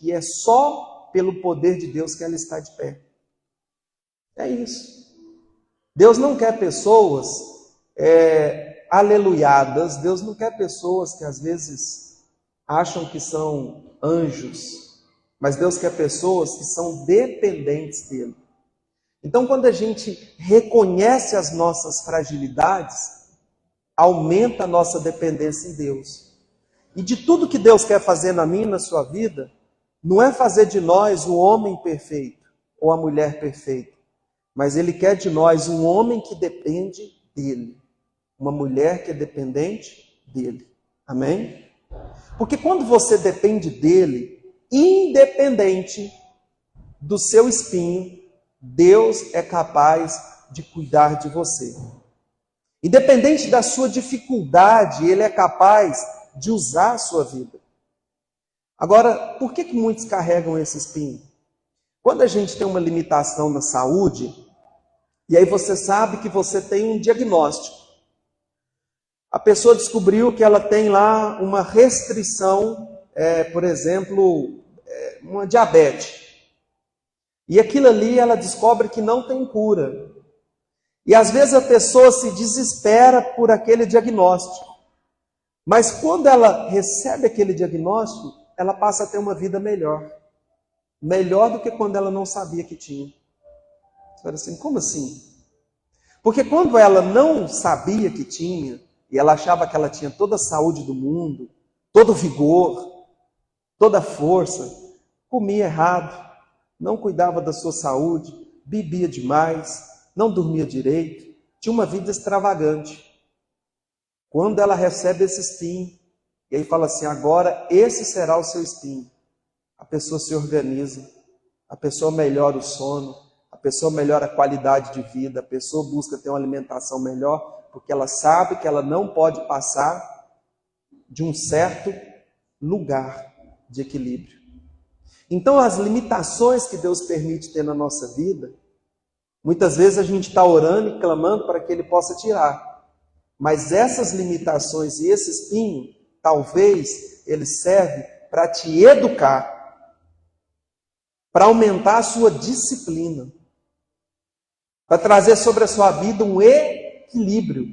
que é só pelo poder de Deus que ela está de pé. É isso. Deus não quer pessoas aleluiadas, Deus não quer pessoas que às vezes acham que são anjos, mas Deus quer pessoas que são dependentes dele. Então, quando a gente reconhece as nossas fragilidades, aumenta a nossa dependência em Deus. E de tudo que Deus quer fazer na minha e na sua vida, não é fazer de nós o homem perfeito ou a mulher perfeita, mas Ele quer de nós um homem que depende dEle, uma mulher que é dependente dEle. Amém? Porque quando você depende dEle, independente do seu espinho, Deus é capaz de cuidar de você. Independente da sua dificuldade, Ele é capaz de usar a sua vida. Agora, por que muitos carregam esse espinho? Quando a gente tem uma limitação na saúde, e aí você sabe que você tem um diagnóstico. A pessoa descobriu que ela tem lá uma restrição, por exemplo, uma diabetes. E aquilo ali ela descobre que não tem cura. E às vezes a pessoa se desespera por aquele diagnóstico. Mas quando ela recebe aquele diagnóstico, ela passa a ter uma vida melhor. Melhor do que quando ela não sabia que tinha. Você fala assim, como assim? Porque quando ela não sabia que tinha, e ela achava que ela tinha toda a saúde do mundo, todo o vigor, toda a força, comia errado, não cuidava da sua saúde, bebia demais, não dormia direito, tinha uma vida extravagante. Quando ela recebe esse espinho, e aí fala assim, agora esse será o seu espinho. A pessoa se organiza, a pessoa melhora o sono, a pessoa melhora a qualidade de vida, a pessoa busca ter uma alimentação melhor, porque ela sabe que ela não pode passar de um certo lugar de equilíbrio. Então, as limitações que Deus permite ter na nossa vida, muitas vezes a gente está orando e clamando para que Ele possa tirar. Mas essas limitações e esse espinho, talvez ele serve para te educar, para aumentar a sua disciplina, para trazer sobre a sua vida um equilíbrio,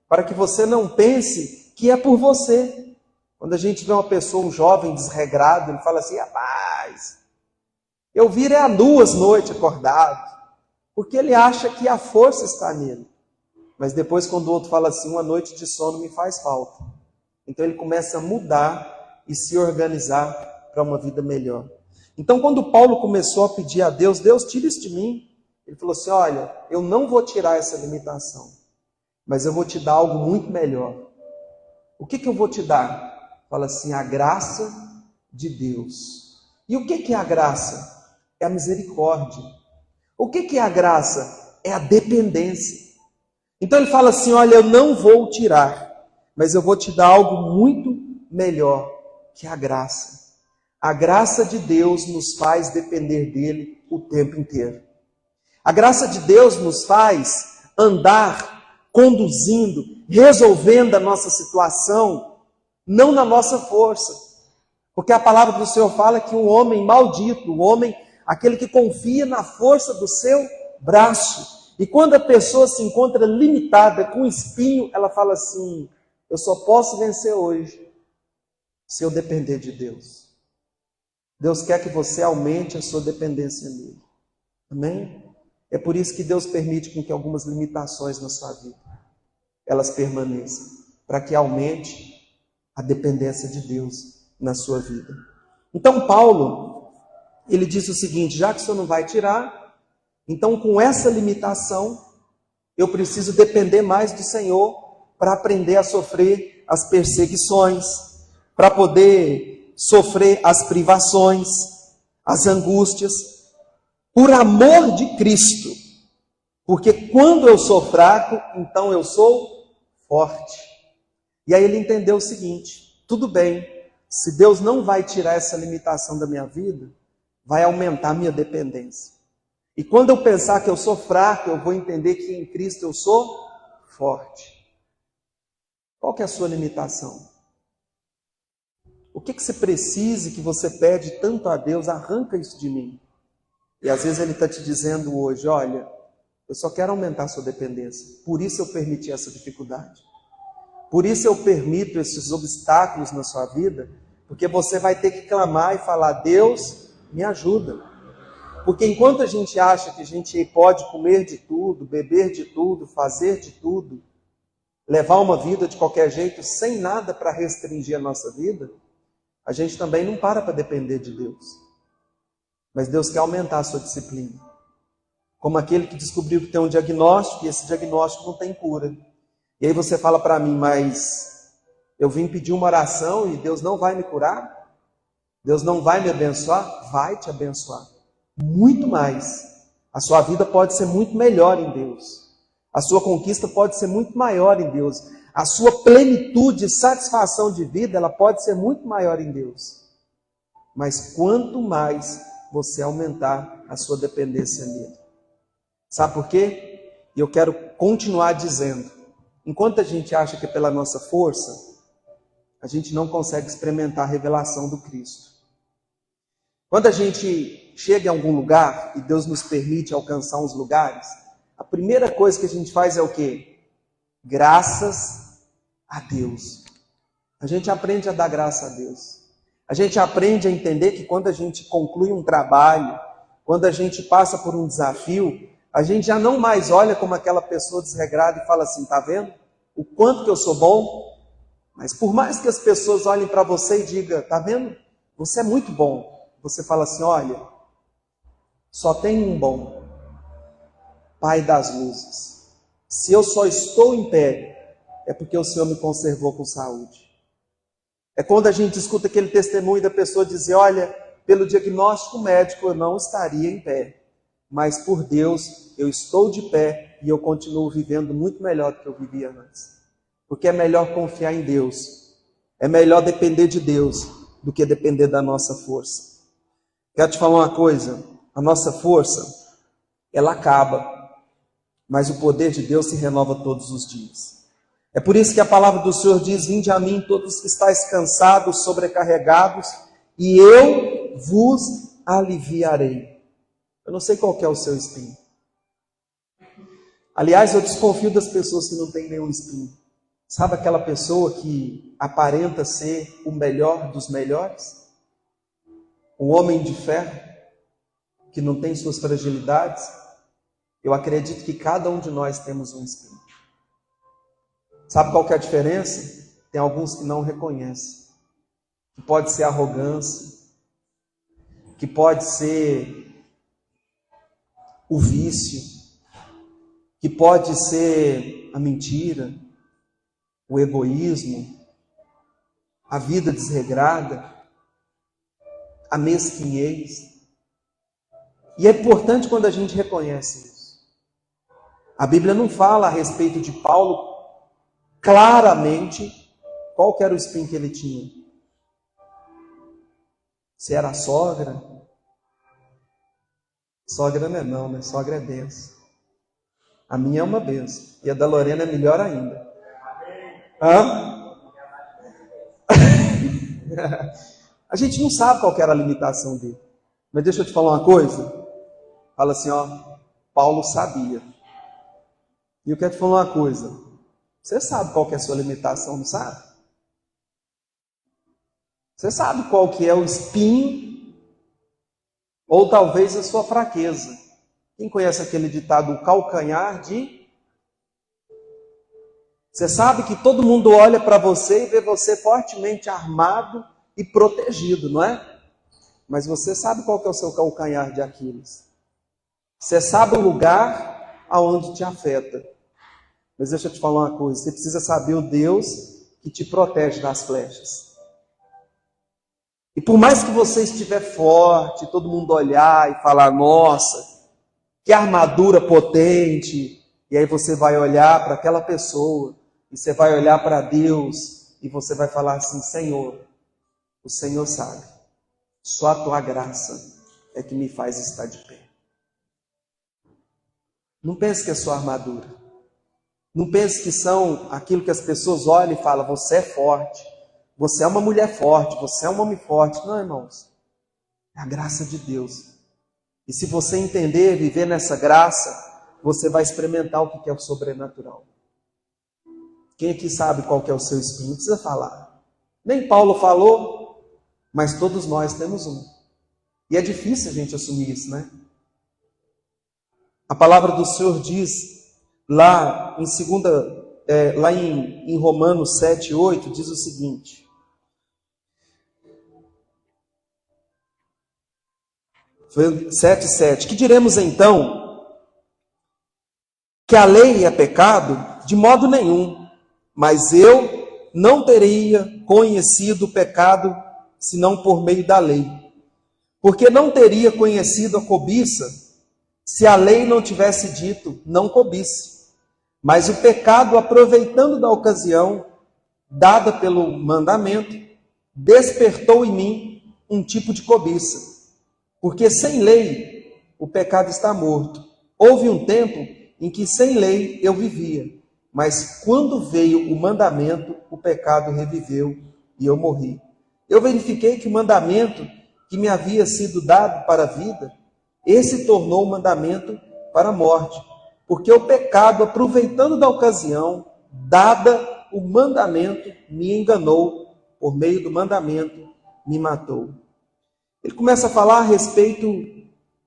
para que você não pense que é por você. Quando a gente vê uma pessoa, um jovem desregrado, ele fala assim, rapaz, eu viro a 2 noites acordado, porque ele acha que a força está nele. Mas depois quando o outro fala assim, uma noite de sono me faz falta. Então ele começa a mudar e se organizar para uma vida melhor. Então quando Paulo começou a pedir a Deus, Deus tira isso de mim. Ele falou assim, olha, eu não vou tirar essa limitação, mas eu vou te dar algo muito melhor. O que eu vou te dar? Fala assim, a graça de Deus. E o que é a graça? É a misericórdia. O que é a graça? É a dependência. Então ele fala assim, olha, eu não vou tirar, mas eu vou te dar algo muito melhor, que é a graça. A graça de Deus nos faz depender dele o tempo inteiro. A graça de Deus nos faz andar, conduzindo, resolvendo a nossa situação, não na nossa força. Porque a palavra do Senhor fala que um homem maldito, o homem, aquele que confia na força do seu braço. E quando a pessoa se encontra limitada com espinho, ela fala assim, eu só posso vencer hoje se eu depender de Deus. Deus quer que você aumente a sua dependência nele. Amém? É por isso que Deus permite que algumas limitações na sua vida, elas permaneçam, para que aumente a dependência de Deus na sua vida. Então Paulo, ele diz o seguinte, já que o Senhor não vai tirar, então com essa limitação, eu preciso depender mais do Senhor para aprender a sofrer as perseguições, para poder sofrer as privações, as angústias, por amor de Cristo. Porque quando eu sou fraco, então eu sou forte. E aí ele entendeu o seguinte, tudo bem, se Deus não vai tirar essa limitação da minha vida, vai aumentar a minha dependência. E quando eu pensar que eu sou fraco, eu vou entender que em Cristo eu sou forte. Qual que é a sua limitação? O que você precisa e que você pede tanto a Deus, arranca isso de mim. E às vezes Ele está te dizendo hoje, olha, eu só quero aumentar a sua dependência. Por isso eu permiti essa dificuldade. Por isso eu permito esses obstáculos na sua vida, porque você vai ter que clamar e falar, Deus, me ajuda. Porque enquanto a gente acha que a gente pode comer de tudo, beber de tudo, fazer de tudo, levar uma vida de qualquer jeito, sem nada para restringir a nossa vida, a gente também não para depender de Deus. Mas Deus quer aumentar a sua disciplina. Como aquele que descobriu que tem um diagnóstico e esse diagnóstico não tem cura. E aí você fala para mim, mas eu vim pedir uma oração e Deus não vai me curar? Deus não vai me abençoar? Vai te abençoar. Muito mais. A sua vida pode ser muito melhor em Deus. A sua conquista pode ser muito maior em Deus. A sua plenitude e satisfação de vida, ela pode ser muito maior em Deus. Mas quanto mais você aumentar a sua dependência nele. Sabe por quê? E eu quero continuar dizendo. Enquanto a gente acha que é pela nossa força, a gente não consegue experimentar a revelação do Cristo. Quando a gente chega em algum lugar e Deus nos permite alcançar uns lugares, a primeira coisa que a gente faz é o quê? Graças a Deus. A gente aprende a dar graça a Deus. A gente aprende a entender que quando a gente conclui um trabalho, quando a gente passa por um desafio, a gente já não mais olha como aquela pessoa desregrada e fala assim, tá vendo? O quanto que eu sou bom? Mas por mais que as pessoas olhem para você e digam, tá vendo? Você é muito bom. Você fala assim, olha, só tem um bom, Pai das luzes. Se eu só estou em pé, é porque o Senhor me conservou com saúde. É quando a gente escuta aquele testemunho da pessoa dizer, olha, pelo diagnóstico médico eu não estaria em pé, mas por Deus eu estou de pé e eu continuo vivendo muito melhor do que eu vivia antes. Porque é melhor confiar em Deus, é melhor depender de Deus do que depender da nossa força. Quero te falar uma coisa, a nossa força, ela acaba, mas o poder de Deus se renova todos os dias. É por isso que a palavra do Senhor diz, vinde a mim todos que estáis cansados, sobrecarregados, e eu vos aliviarei. Eu não sei qual que é o seu espinho. Aliás, eu desconfio das pessoas que não têm nenhum espinho. Sabe aquela pessoa que aparenta ser o melhor dos melhores? Um homem de ferro, que não tem suas fragilidades? Eu acredito que cada um de nós temos um espinho. Sabe qual que é a diferença? Tem alguns que não reconhecem. Que pode ser arrogância, que pode ser o vício, que pode ser a mentira, o egoísmo, a vida desregrada, a mesquinhez. E é importante quando a gente reconhece isso. A Bíblia não fala a respeito de Paulo claramente qual que era o espinho que ele tinha. Se era a sogra. Sogra não é não, né? Sogra é benção. A minha é uma benção. E a da Lorena é melhor ainda. Hã? A gente não sabe qual que era a limitação dele. Mas deixa eu te falar uma coisa. Fala assim, ó. Paulo sabia. E eu quero te falar uma coisa. Você sabe qual que é a sua limitação, não sabe? Você sabe qual que é o espinho, ou talvez a sua fraqueza. Quem conhece aquele ditado, o calcanhar de... Você sabe que todo mundo olha para você e vê você fortemente armado e protegido, não é? Mas você sabe qual que é o seu calcanhar de Aquiles. Você sabe o lugar aonde te afeta. Mas deixa eu te falar uma coisa, você precisa saber o Deus que te protege das flechas. E por mais que você estiver forte, todo mundo olhar e falar, nossa, que armadura potente, e aí você vai olhar para aquela pessoa, e você vai olhar para Deus, e você vai falar assim, Senhor, o Senhor sabe, só a tua graça é que me faz estar de pé. Não pense que é sua armadura. Não pense que são aquilo que as pessoas olham e falam, você é forte, você é uma mulher forte, você é um homem forte. Não, irmãos. É a graça de Deus. E se você entender, viver nessa graça, você vai experimentar o que é o sobrenatural. Quem aqui sabe qual que é o seu espinho? Não precisa falar. Nem Paulo falou, mas todos nós temos um. E é difícil a gente assumir isso, né? A palavra do Senhor diz, lá em Romanos 7, 8, diz o seguinte. Foi 7, 7. Que diremos então? Que a lei é pecado? De modo nenhum. Mas eu não teria conhecido o pecado senão por meio da lei. Porque não teria conhecido a cobiça se a lei não tivesse dito, não cobice. Mas o pecado, aproveitando da ocasião dada pelo mandamento, despertou em mim um tipo de cobiça. Porque sem lei o pecado está morto. Houve um tempo em que sem lei eu vivia. Mas quando veio o mandamento, o pecado reviveu e eu morri. Eu verifiquei que o mandamento que me havia sido dado para a vida, esse tornou o mandamento para a morte. Porque o pecado, aproveitando da ocasião dada o mandamento, me enganou, por meio do mandamento, me matou. Ele começa a falar a respeito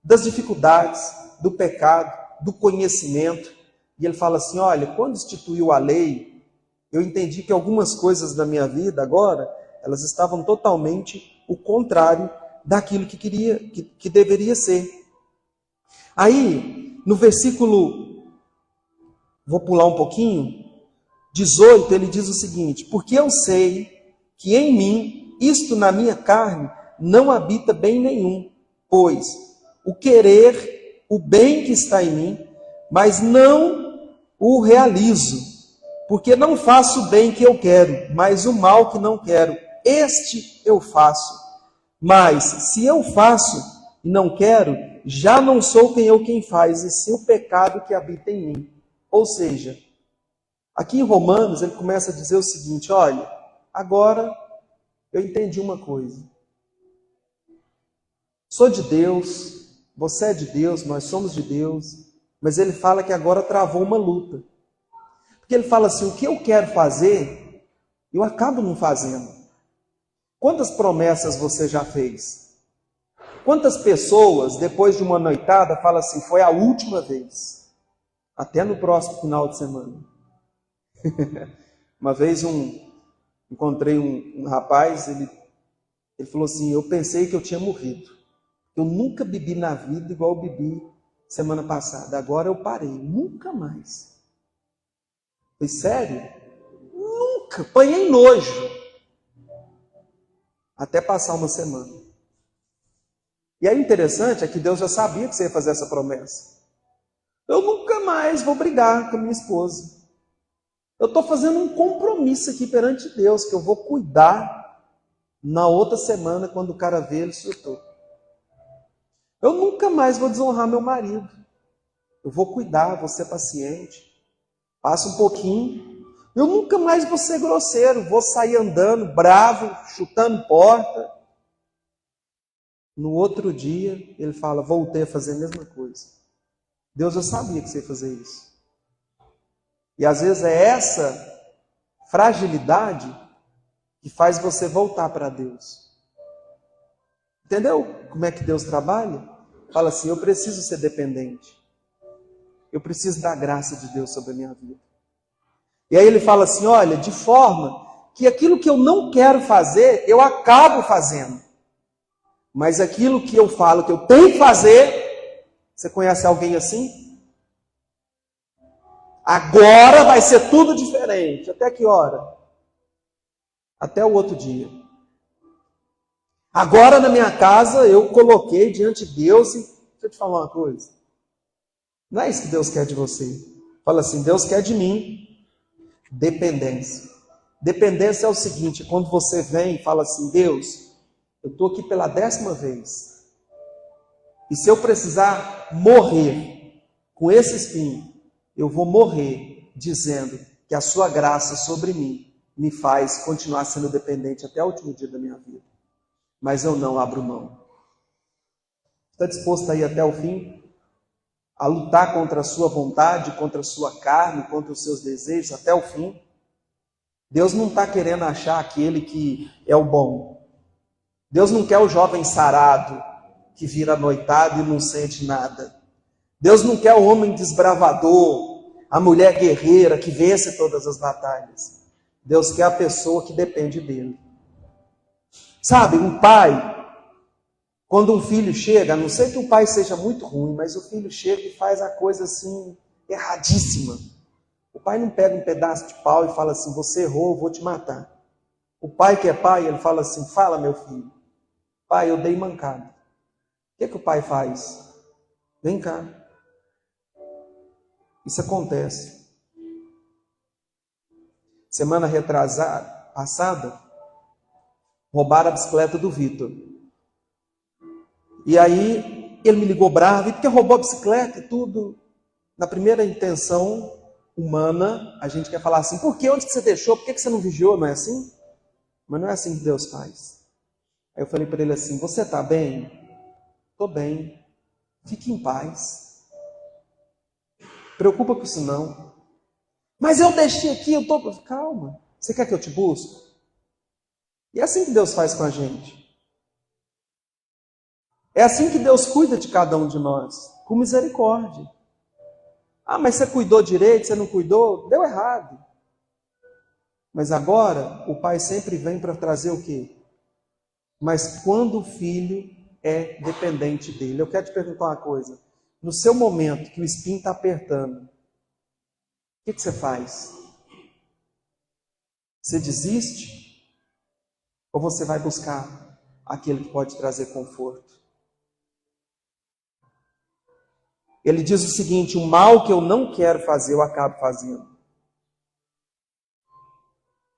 das dificuldades, do pecado, do conhecimento. E ele fala assim, olha, quando instituiu a lei, eu entendi que algumas coisas da minha vida agora, elas estavam totalmente o contrário daquilo que deveria ser. Aí, no versículo, vou pular um pouquinho, 18, ele diz o seguinte, porque eu sei que em mim, isto na minha carne, não habita bem nenhum, pois o querer, o bem que está em mim, mas não o realizo, porque não faço o bem que eu quero, mas o mal que não quero, este eu faço. Mas se eu faço e não quero, já não sou quem faz, e sim o pecado que habita em mim. Ou seja, aqui em Romanos ele começa a dizer o seguinte, olha, agora eu entendi uma coisa. Sou de Deus, você é de Deus, nós somos de Deus, mas ele fala que agora travou uma luta. Porque ele fala assim, o que eu quero fazer, eu acabo não fazendo. Quantas promessas você já fez? Quantas pessoas, depois de uma noitada, falam assim, foi a última vez, até no próximo final de semana. Uma vez encontrei um rapaz, ele falou assim, eu pensei que eu tinha morrido. Eu nunca bebi na vida igual eu bebi semana passada. Agora eu parei. Nunca mais. Foi sério? Nunca. Apanhei nojo. Até passar uma semana. E aí o interessante é que Deus já sabia que você ia fazer essa promessa. Eu nunca mais vou brigar com a minha esposa. Eu estou fazendo um compromisso aqui perante Deus, que eu vou cuidar na outra semana, quando o cara vê, ele surtou. Eu nunca mais vou desonrar meu marido. Eu vou cuidar, vou ser paciente. Passa um pouquinho. Eu nunca mais vou ser grosseiro. Vou sair andando, bravo, chutando porta. No outro dia, ele fala, voltei a fazer a mesma coisa. Deus já sabia que você ia fazer isso. E às vezes é essa fragilidade que faz você voltar para Deus. Entendeu como é que Deus trabalha? Fala assim, eu preciso ser dependente. Eu preciso da graça de Deus sobre a minha vida. E aí ele fala assim, olha, de forma que aquilo que eu não quero fazer, eu acabo fazendo. Mas aquilo que eu falo que eu tenho que fazer, você conhece alguém assim? Agora vai ser tudo diferente. Até que hora? Até o outro dia. Agora na minha casa eu coloquei diante de Deus e... Deixa eu te falar uma coisa. Não é isso que Deus quer de você. Fala assim, Deus quer de mim dependência. Dependência é o seguinte, quando você vem e fala assim, Deus, eu estou aqui pela 10ª vez. E se eu precisar morrer com esse espinho, eu vou morrer dizendo que a sua graça sobre mim me faz continuar sendo dependente até o último dia da minha vida. Mas eu não abro mão. Está disposto a ir até o fim? A lutar contra a sua vontade, contra a sua carne, contra os seus desejos até o fim? Deus não está querendo achar aquele que é o bom. Deus não quer o jovem sarado que vira noitado e não sente nada. Deus não quer o homem desbravador, a mulher guerreira que vence todas as batalhas. Deus quer a pessoa que depende dele. Sabe, um pai, quando um filho chega, a não ser que o pai seja muito ruim, mas o filho chega e faz a coisa assim, erradíssima. O pai não pega um pedaço de pau e fala assim, você errou, eu vou te matar. O pai que é pai, ele fala assim, fala meu filho, pai, eu dei mancada. O que o pai faz? Vem cá. Isso acontece. Semana passada, roubaram a bicicleta do Vitor. E aí, ele me ligou bravo, e porque roubou a bicicleta e tudo. Na primeira intenção humana, a gente quer falar assim, por que? Onde que você deixou? Por que você não vigiou? Não é assim? Mas não é assim que Deus faz. Aí eu falei para ele assim, você está bem? Estou bem. Fique em paz. Preocupa com isso não. Mas eu deixei aqui, eu estou... Calma. Você quer que eu te busque? E é assim que Deus faz com a gente. É assim que Deus cuida de cada um de nós. Com misericórdia. Ah, mas você cuidou direito, você não cuidou? Deu errado. Mas agora, o pai sempre vem para trazer o quê? Mas quando o filho é dependente dele. Eu quero te perguntar uma coisa. No seu momento que o espinho está apertando, o que você faz? Você desiste? Ou você vai buscar aquele que pode trazer conforto? Ele diz o seguinte, o mal que eu não quero fazer, eu acabo fazendo.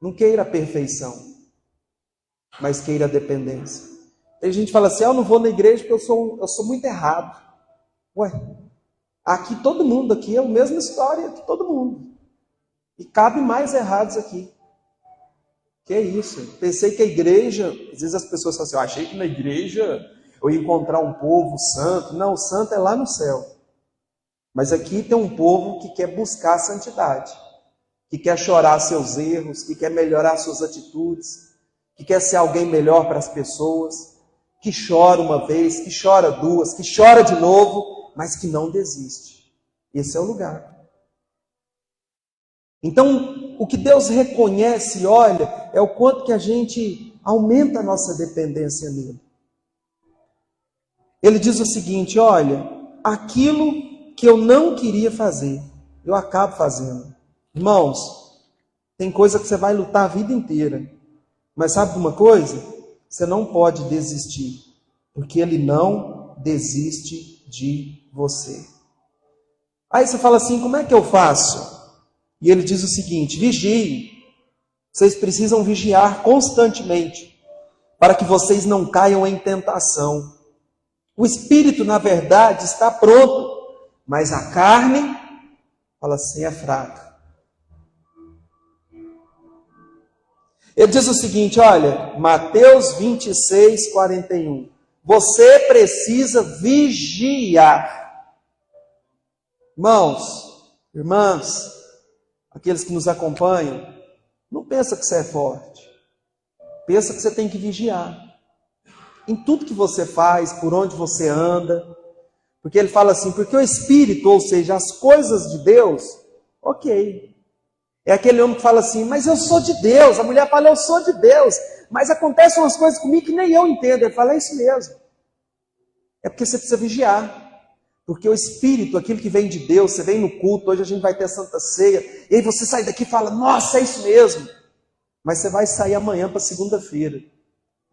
Não queira a perfeição, mas queira a dependência. Tem gente que fala assim, eu não vou na igreja porque eu sou muito errado. Ué, aqui todo mundo aqui é a mesma história de todo mundo. E cabe mais errados aqui. Que é isso? Pensei que a igreja, às vezes as pessoas falam assim, eu achei que na igreja eu ia encontrar um povo santo. Não, o santo é lá no céu. Mas aqui tem um povo que quer buscar a santidade, que quer chorar seus erros, que quer melhorar suas atitudes, que quer ser alguém melhor para as pessoas, que chora uma vez, que chora duas, que chora de novo, mas que não desiste. Esse é o lugar. Então, o que Deus reconhece e olha é o quanto que a gente aumenta a nossa dependência nele. Ele diz o seguinte, olha, aquilo que eu não queria fazer, eu acabo fazendo. Irmãos, tem coisa que você vai lutar a vida inteira. Mas sabe de uma coisa? Você não pode desistir, porque ele não desiste de você. Aí você fala assim, como é que eu faço? E ele diz o seguinte, vigiem. Vocês precisam vigiar constantemente, para que vocês não caiam em tentação. O espírito, na verdade, está pronto, mas a carne, fala assim, é fraca. Ele diz o seguinte, olha, Mateus 26, 41. Você precisa vigiar. Irmãos, irmãs, aqueles que nos acompanham, não pensa que você é forte. Pensa que você tem que vigiar. Em tudo que você faz, por onde você anda. Porque ele fala assim, porque o Espírito, ou seja, as coisas de Deus, ok. É aquele homem que fala assim, mas eu sou de Deus. A mulher fala, eu sou de Deus. Mas acontecem umas coisas comigo que nem eu entendo. Ele fala, é isso mesmo. É porque você precisa vigiar. Porque o Espírito, aquilo que vem de Deus, você vem no culto, hoje a gente vai ter a Santa Ceia, e aí você sai daqui e fala, nossa, é isso mesmo. Mas você vai sair amanhã para segunda-feira.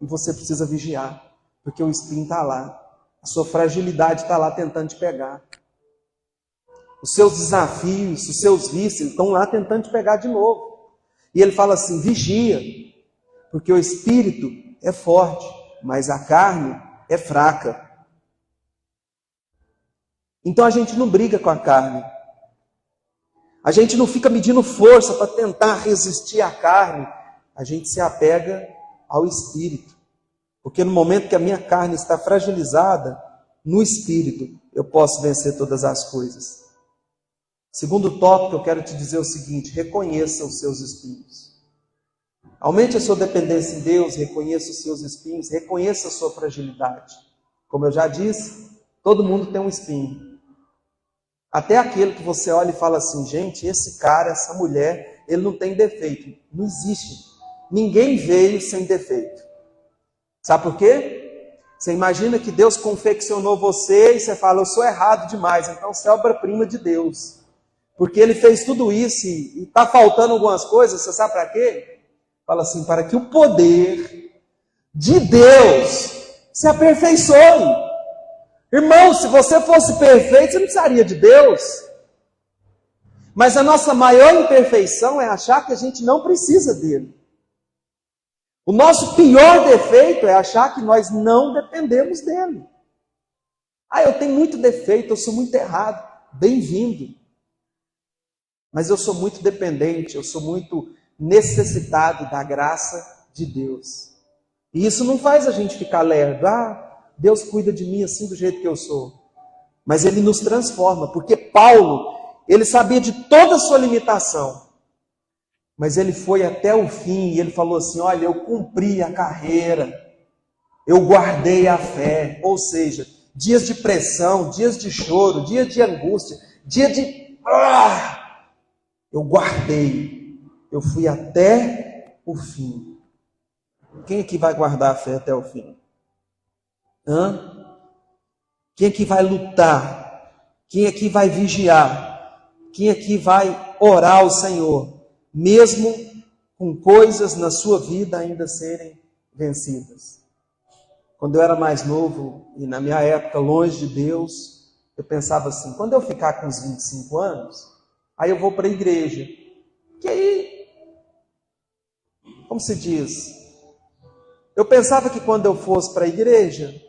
E você precisa vigiar. Porque o espinho está lá. A sua fragilidade está lá tentando te pegar. Os seus desafios, os seus vícios, estão lá tentando te pegar de novo. E ele fala assim, vigia. Porque o espírito é forte, mas a carne é fraca. Então a gente não briga com a carne. A gente não fica medindo força para tentar resistir à carne. A gente se apega ao Espírito. Porque no momento que a minha carne está fragilizada, no Espírito eu posso vencer todas as coisas. Segundo tópico, eu quero te dizer o seguinte: reconheça os seus espinhos. Aumente a sua dependência em Deus, reconheça os seus espinhos, reconheça a sua fragilidade. Como eu já disse, todo mundo tem um espinho. Até aquele que você olha e fala assim: gente, esse cara, essa mulher, ele não tem defeito. Não existe. Ninguém veio sem defeito. Sabe por quê? Você imagina que Deus confeccionou você e você fala: eu sou errado demais, então você é obra-prima de Deus. Porque Ele fez tudo isso e está faltando algumas coisas, você sabe para quê? Fala assim: para que o poder de Deus se aperfeiçoe. Irmão, se você fosse perfeito, você não precisaria de Deus. Mas a nossa maior imperfeição é achar que a gente não precisa dele. O nosso pior defeito é achar que nós não dependemos dele. Ah, eu tenho muito defeito, eu sou muito errado. Bem-vindo. Mas eu sou muito dependente, eu sou muito necessitado da graça de Deus. E isso não faz a gente ficar lerdo. Ah, Deus cuida de mim assim do jeito que eu sou. Mas Ele nos transforma, porque Paulo, ele sabia de toda a sua limitação. Mas ele foi até o fim e ele falou assim: olha, eu cumpri a carreira, eu guardei a fé. Ou seja, dias de pressão, dias de choro, dia de angústia, dia de... eu guardei, eu fui até o fim. Quem aqui vai guardar a fé até o fim? Quem aqui vai lutar? Quem aqui vai vigiar? Quem aqui vai orar ao Senhor? Mesmo com coisas na sua vida ainda serem vencidas. Quando eu era mais novo, e na minha época longe de Deus, eu pensava assim: quando eu ficar com uns 25 anos, aí eu vou para a igreja. Que aí, como se diz, eu pensava que quando eu fosse para a igreja,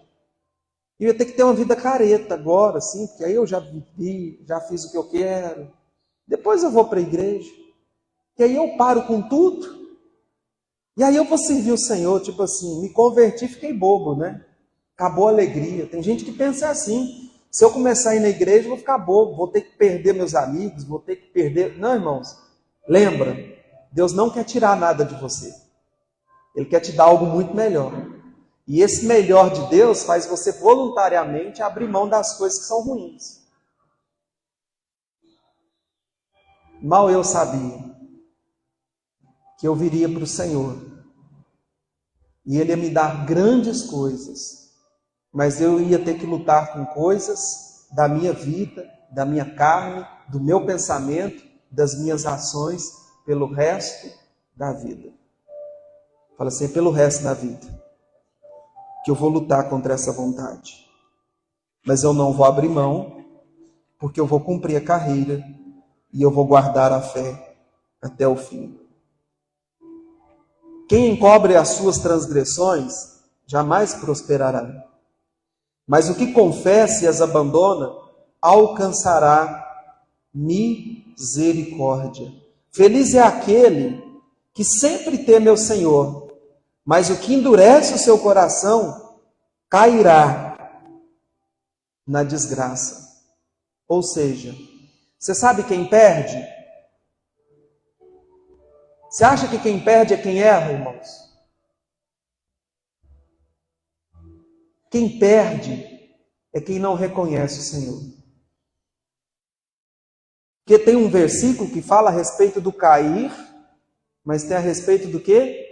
eu ia ter que ter uma vida careta agora, assim, porque aí eu já vivi, já fiz o que eu quero. Depois eu vou para a igreja. E aí eu paro com tudo. E aí eu vou servir o Senhor, tipo assim, me converti, fiquei bobo, né? Acabou a alegria. Tem gente que pensa assim: se eu começar a ir na igreja, eu vou ficar bobo, vou ter que perder meus amigos, vou ter que perder... Não, irmãos, lembra, Deus não quer tirar nada de você. Ele quer te dar algo muito melhor. E esse melhor de Deus faz você voluntariamente abrir mão das coisas que são ruins. Mal eu sabia que eu viria para o Senhor e Ele ia me dar grandes coisas, mas eu ia ter que lutar com coisas da minha vida, da minha carne, do meu pensamento, das minhas ações pelo resto da vida. Fala assim: pelo resto da vida, que eu vou lutar contra essa vontade, mas eu não vou abrir mão, porque eu vou cumprir a carreira e eu vou guardar a fé até o fim. Quem encobre as suas transgressões jamais prosperará, mas o que confessa e as abandona alcançará misericórdia. Feliz é aquele que sempre teme ao Senhor, mas o que endurece o seu coração cairá na desgraça. Ou seja, você sabe quem perde? Você acha que quem perde é quem erra, irmãos? Quem perde é quem não reconhece o Senhor. Porque tem um versículo que fala a respeito do cair, mas tem a respeito do quê?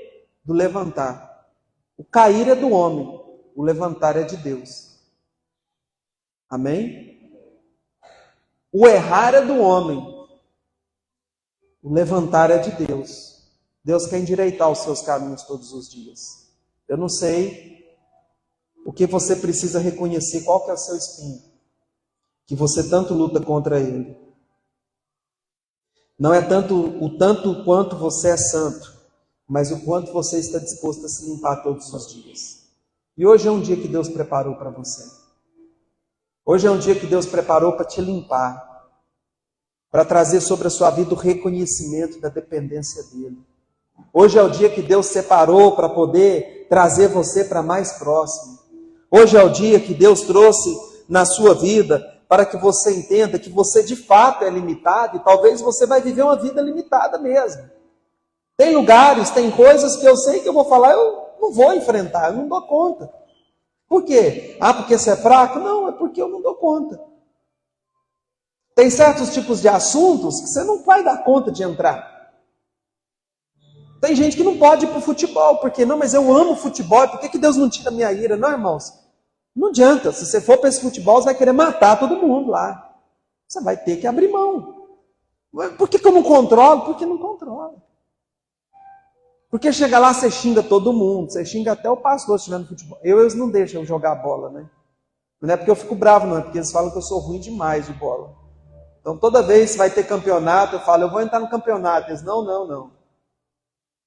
Do levantar. O cair é do homem, o levantar é de Deus. Amém? O errar é do homem, o levantar é de Deus. Deus quer endireitar os seus caminhos todos os dias. Eu não sei o que você precisa reconhecer, qual que é o seu espinho, que você tanto luta contra ele. Não é tanto quanto você é santo, mas o quanto você está disposto a se limpar todos os dias. E hoje é um dia que Deus preparou para você. Hoje é um dia que Deus preparou para te limpar. para trazer sobre a sua vida o reconhecimento da dependência dele. Hoje é o dia que Deus separou para poder trazer você para mais próximo. Hoje é o dia que Deus trouxe na sua vida para que você entenda que você de fato é limitado e talvez você vai viver uma vida limitada mesmo. Tem lugares, tem coisas que eu sei que eu vou falar, eu não vou enfrentar, eu não dou conta. Por quê? Ah, porque você é fraco? Não, é porque eu não dou conta. Tem certos tipos de assuntos que você não vai dar conta de entrar. Tem gente que não pode ir para o futebol, porque não, mas eu amo futebol, por que Deus não tira a minha ira? Não, irmãos, não adianta, se você for para esse futebol, você vai querer matar todo mundo lá. Você vai ter que abrir mão. Por que eu não controlo? Porque não controla. Porque chega lá, você xinga todo mundo, você xinga até o pastor se estiver no futebol. Eles não deixam eu jogar bola, né? Não é porque eu fico bravo, não, é porque eles falam que eu sou ruim demais de bola. Então toda vez que vai ter campeonato, eu falo, eu vou entrar no campeonato. Eles, não.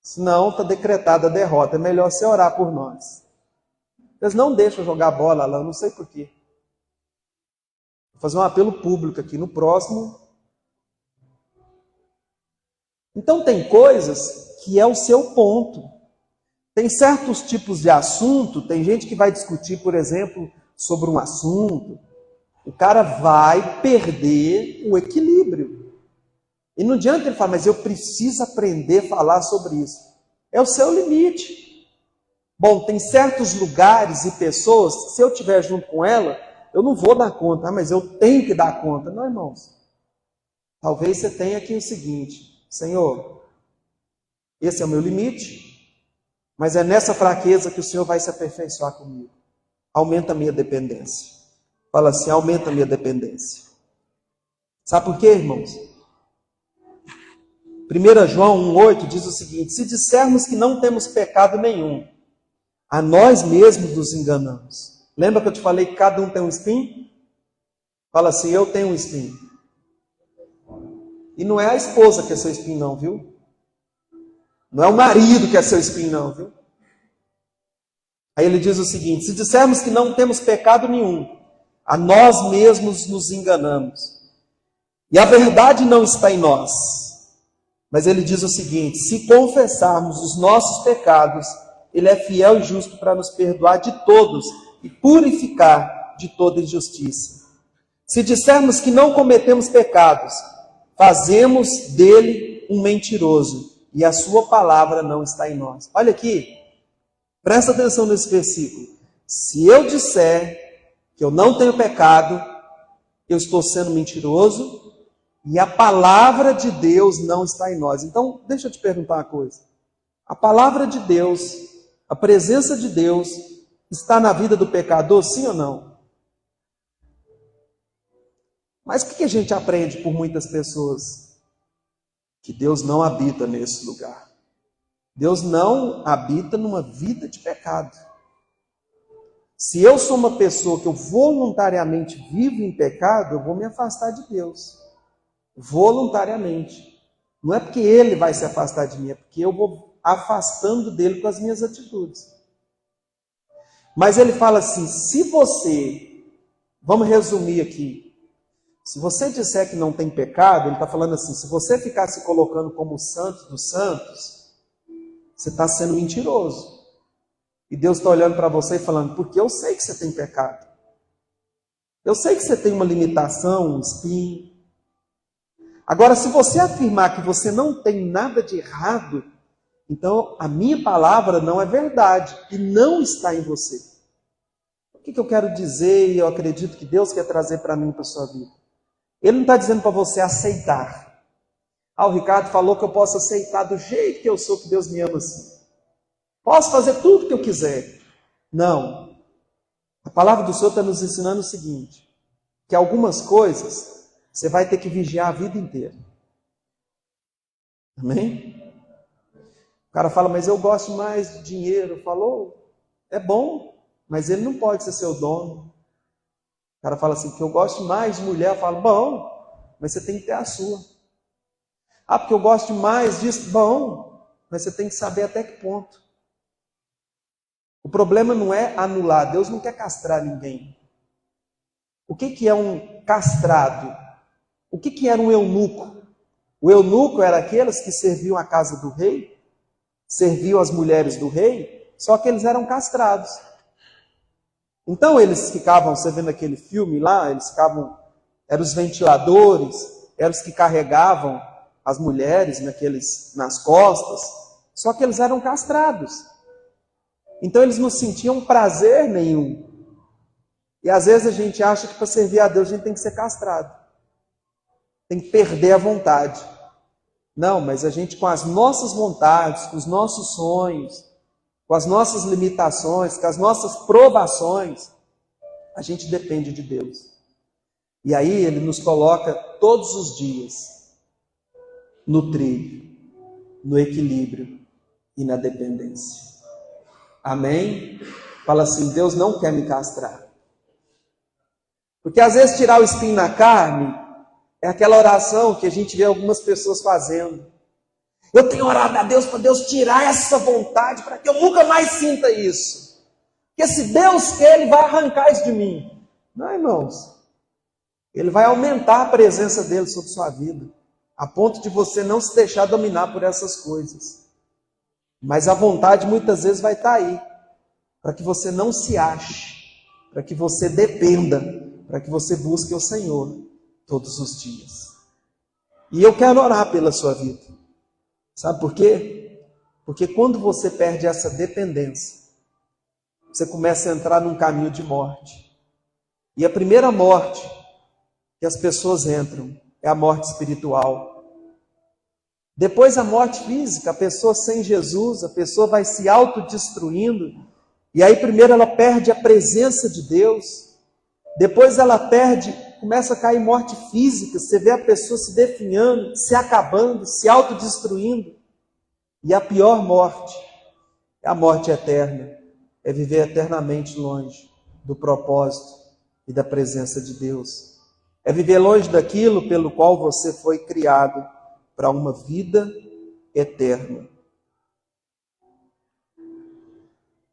Senão está decretada a derrota, é melhor você orar por nós. Eles não deixam jogar bola lá, eu não sei porquê. Vou fazer um apelo público aqui, no próximo. Então tem coisas que é o seu ponto. Tem certos tipos de assunto, tem gente que vai discutir, por exemplo, sobre um assunto, o cara vai perder o equilíbrio. E não adianta ele falar, mas eu preciso aprender a falar sobre isso. É o seu limite. Bom, tem certos lugares e pessoas, se eu estiver junto com ela, eu não vou dar conta, mas eu tenho que dar conta. Não, irmãos. Talvez você tenha aqui o seguinte, Senhor, esse é o meu limite, mas é nessa fraqueza que o Senhor vai se aperfeiçoar comigo. Aumenta a minha dependência. Fala assim, aumenta a minha dependência. Sabe por quê, irmãos? 1 João 1,8 diz o seguinte, se dissermos que não temos pecado nenhum, a nós mesmos nos enganamos. Lembra que eu te falei que cada um tem um espinho? Fala assim, eu tenho um espinho. E não é a esposa que é seu espinho não, viu? Não é o marido que é seu espinho não, viu? Aí ele diz o seguinte, se dissermos que não temos pecado nenhum, a nós mesmos nos enganamos. E a verdade não está em nós. Mas ele diz o seguinte, se confessarmos os nossos pecados, ele é fiel e justo para nos perdoar de todos e purificar de toda injustiça. Se dissermos que não cometemos pecados, fazemos dele um mentiroso e a sua palavra não está em nós. Olha aqui, presta atenção nesse versículo. Se eu disser que eu não tenho pecado, eu estou sendo mentiroso e a palavra de Deus não está em nós. Então, deixa eu te perguntar uma coisa. A palavra de Deus, a presença de Deus, está na vida do pecador, sim ou não? Mas o que a gente aprende por muitas pessoas? Que Deus não habita nesse lugar. Deus não habita numa vida de pecado. Se eu sou uma pessoa que eu voluntariamente vivo em pecado, eu vou me afastar de Deus. Voluntariamente. Não é porque Ele vai se afastar de mim, é porque eu vou afastando dele com as minhas atitudes. Mas ele fala assim, se você, vamos resumir aqui, se você disser que não tem pecado, ele está falando assim, se você ficar se colocando como o santo dos santos, você está sendo mentiroso. E Deus está olhando para você e falando, porque eu sei que você tem pecado. Eu sei que você tem uma limitação, um espinho. Agora, se você afirmar que você não tem nada de errado, então a minha palavra não é verdade e não está em você. O que eu quero dizer e eu acredito que Deus quer trazer para mim, para a sua vida? Ele não está dizendo para você aceitar. Ah, o Ricardo falou que eu posso aceitar do jeito que eu sou, que Deus me ama assim. Posso fazer tudo o que eu quiser. Não. A palavra do Senhor está nos ensinando o seguinte, que algumas coisas você vai ter que vigiar a vida inteira. Amém? O cara fala, mas eu gosto mais de dinheiro. Falou, é bom, mas ele não pode ser seu dono. O cara fala assim, que eu gosto mais de mulher. Eu falo, bom, mas você tem que ter a sua. Ah, porque eu gosto mais disso. Bom, mas você tem que saber até que ponto. O problema não é anular. Deus não quer castrar ninguém. O que é um castrado? O que era um eunuco? O eunuco era aqueles que serviam a casa do rei, serviam as mulheres do rei, só que eles eram castrados. Então eles ficavam, você vendo aquele filme lá, eles ficavam, eram os ventiladores, eram os que carregavam as mulheres nas costas, só que eles eram castrados. Então eles não sentiam prazer nenhum. E às vezes a gente acha que para servir a Deus a gente tem que ser castrado. Tem que perder a vontade. Não, mas a gente com as nossas vontades, com os nossos sonhos, com as nossas limitações, com as nossas provações, a gente depende de Deus. E aí Ele nos coloca todos os dias no trilho, no equilíbrio e na dependência. Amém? Fala assim, Deus não quer me castrar. Porque às vezes tirar o espinho na carne é aquela oração que a gente vê algumas pessoas fazendo. Eu tenho orado a Deus para Deus tirar essa vontade, para que eu nunca mais sinta isso. Porque se Deus quer, Ele vai arrancar isso de mim. Não, irmãos. Ele vai aumentar a presença dEle sobre sua vida, a ponto de você não se deixar dominar por essas coisas. Mas a vontade muitas vezes vai estar aí, para que você não se ache, para que você dependa, para que você busque o Senhor todos os dias. E eu quero orar pela sua vida. Sabe por quê? Porque quando você perde essa dependência, você começa a entrar num caminho de morte. E a primeira morte que as pessoas entram é a morte espiritual. Depois a morte física, a pessoa sem Jesus, a pessoa vai se autodestruindo. E aí primeiro ela perde a presença de Deus. Depois ela começa a cair morte física. Você vê a pessoa se definhando, se acabando, se autodestruindo. E a pior morte é a morte eterna. É viver eternamente longe do propósito e da presença de Deus. É viver longe daquilo pelo qual você foi criado para uma vida eterna.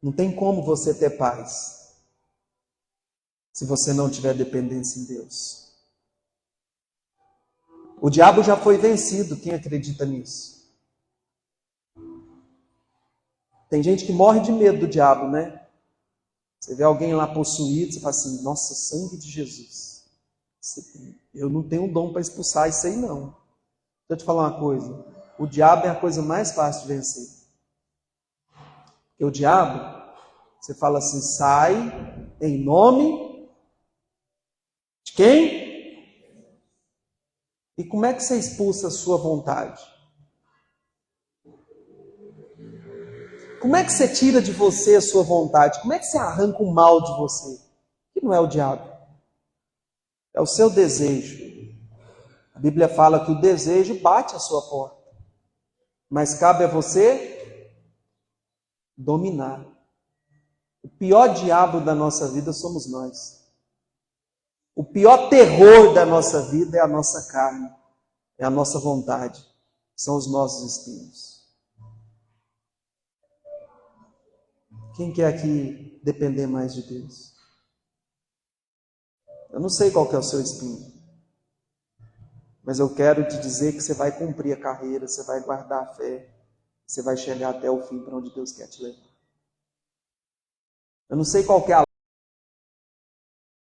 Não tem como você ter paz se você não tiver dependência em Deus. O diabo já foi vencido, quem acredita nisso? Tem gente que morre de medo do diabo, né? Você vê alguém lá possuído, você fala assim, nossa, sangue de Jesus. Eu não tenho dom para expulsar isso aí não. Deixa eu te falar uma coisa. O diabo é a coisa mais fácil de vencer. Porque o diabo, você fala assim, sai em nome de quem? E como é que você expulsa a sua vontade? Como é que você tira de você a sua vontade? Como é que você arranca o mal de você? Que não é o diabo. É o seu desejo. A Bíblia fala que o desejo bate à sua porta. Mas cabe a você dominar. O pior diabo da nossa vida somos nós. O pior terror da nossa vida é a nossa carne. É a nossa vontade. São os nossos espinhos. Quem quer aqui depender mais de Deus? Eu não sei qual que é o seu espinho. Mas eu quero te dizer que você vai cumprir a carreira, você vai guardar a fé, você vai chegar até o fim para onde Deus quer te levar. Eu não sei qual que é a